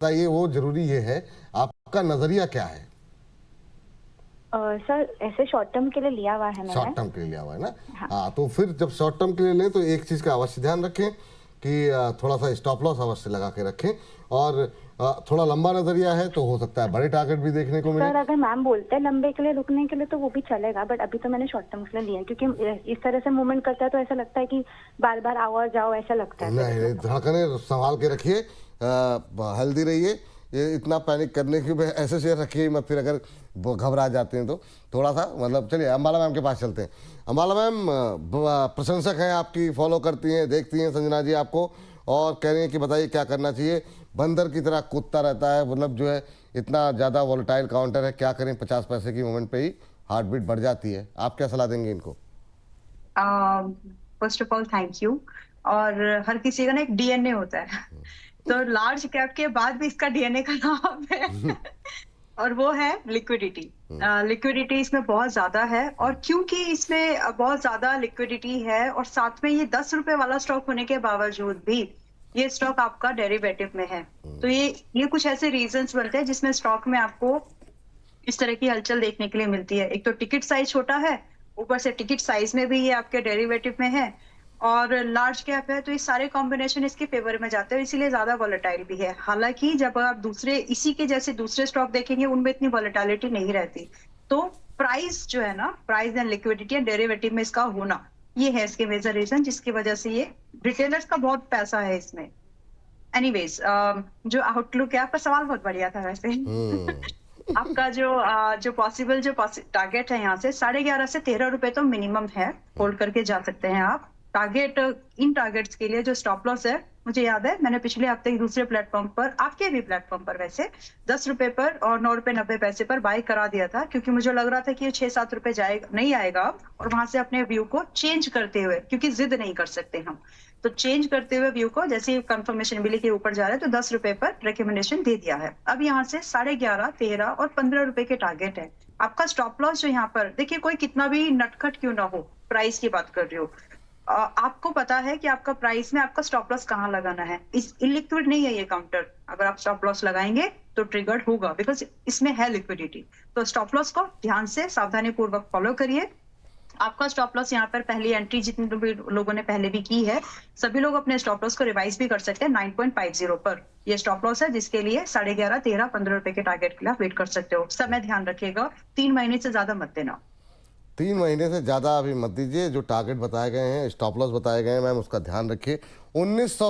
बताइए, वो जरूरी ये है, आपका नजरिया क्या है? सर ऐसे शॉर्ट टर्म के लिए लिया हुआ है मैंने। शॉर्ट टर्म के लिए लिया हुआ है ना? हाँ। हाँ, तो फिर जब शॉर्ट टर्म के लिए लें तो एक चीज का अवश्य ध्यान रखें कि थोड़ा सा स्टॉप लॉस अवश्य लगा के रखें, और थोड़ा लंबा नजरिया है तो हो सकता है बड़े टारगेट भी देखने को मिले। सर अगर मैम बोलते हैं लंबे के लिए रुकने के लिए तो वो भी चलेगा, बट अभी तो मैंने शॉर्ट टर्म के लिए लिया है, क्योंकि इस तरह से मूवमेंट करता है तो ऐसा लगता है कि बार बार आओ और जाओ ऐसा लगता है। नहीं, धड़कने संभाल के रखिए, हेल्दी रहिए। ये इतना पैनिक करने की ऐसे शेयर रखिए मत, फिर अगर घबरा जाते हैं तो थोड़ा सा मतलब। चलिए अंबाला मैम के पास चलते हैं। अंबाला मैम प्रशंसक हैं आपकी, फॉलो करती हैं, देखती हैं संजना जी आपको, और कह रही हैं कि बताइए क्या करना चाहिए। बंदर की तरह कूदता रहता है, मतलब जो है इतना ज़्यादा वॉलेटाइल काउंटर है, क्या करें? 50 पैसे की मोमेंट पे ही हार्ट बीट बढ़ जाती है। आप क्या सलाह देंगे इनको? First of all thank you. और हर किसी का ना एक डीएनए होता है, तो लार्ज कैप के बाद भी इसका डीएनए का नाम है और वो है लिक्विडिटी। लिक्विडिटी इसमें बहुत ज्यादा है, और क्योंकि इसमें बहुत ज्यादा लिक्विडिटी है और साथ में ये 10 रुपए वाला स्टॉक होने के बावजूद भी ये स्टॉक आपका डेरिवेटिव में है, तो ये कुछ ऐसे रीजंस बनते हैं जिसमें स्टॉक में आपको इस तरह की हलचल देखने के लिए मिलती है। एक तो टिकट साइज छोटा है, ऊपर से टिकट साइज में भी ये आपके डेरिवेटिव में है, और लार्ज कैप है, तो ये सारे कॉम्बिनेशन इसके फेवर में जाते हैं, इसीलिए ज्यादा वॉलेटाइल भी है। हालांकि जब आप दूसरे इसी के जैसे दूसरे स्टॉक देखेंगे उनमें इतनी वॉलेटिलिटी नहीं रहती। तो प्राइस जो है ना, price and liquidity and derivative में इसका होना, ये है इसके मेजर रीजन जिसकी वजह से ये रिटेलर्स का बहुत पैसा है इसमें। एनीवेज, जो आउटलुक है, आपका सवाल बहुत बढ़िया था वैसे आपका जो पॉसिबल जो टारगेट है यहाँ से 11.5 से 13 रुपए तो मिनिमम है, होल्ड करके जा सकते हैं आप। टारगेट, इन टारगेट्स के लिए जो स्टॉप लॉस है, मुझे याद है मैंने पिछले हफ्ते दूसरे प्लेटफॉर्म पर, आपके भी प्लेटफॉर्म पर वैसे 10 रुपए पर और 9 रुपए 90 पैसे पर बाय करा दिया था, क्योंकि मुझे लग रहा था कि ये 6-7 रुपए जाएगा, नहीं आएगा, और वहां से अपने व्यू को चेंज करते हुए, क्योंकि जिद नहीं कर सकते हम, तो चेंज करते हुए व्यू को जैसे ही कंफर्मेशन मिली कि ऊपर जा रहा है तो 10 रुपए पर रिकमेंडेशन दे दिया है। अब यहाँ से 11.5, 13 और 15 रुपए के टारगेट है। आपका स्टॉप लॉस जो यहाँ पर देखिए, कोई कितना भी नटखट क्यों ना हो, प्राइस की बात कर रही हो, आपको पता है कि आपका प्राइस में आपका स्टॉप लॉस कहाँ लगाना है। इस इलिक्विड नहीं है ये काउंटर, अगर आप स्टॉप लॉस लगाएंगे तो ट्रिगर्ड होगा, बिकॉज इसमें है लिक्विडिटी। तो स्टॉप लॉस को ध्यान से सावधानी पूर्वक फॉलो करिए। आपका स्टॉप लॉस यहाँ पर पहली एंट्री जितने भी लोगों ने पहले भी की है, सभी लोग अपने स्टॉप लॉस को रिवाइज भी कर सकते हैं। 9.50 पर ये स्टॉप लॉस है, जिसके लिए 11.5, 13, 15 रुपए के टारगेट के लिए आप वेट कर सकते हो। समय ध्यान रखिएगा, 3 महीने से ज्यादा मत देना। 3 महीने से ज़्यादा अभी मत दीजिए। जो टारगेट बताए गए हैं, स्टॉप लॉस बताए गए हैं मैम, उसका ध्यान रखिए। 1900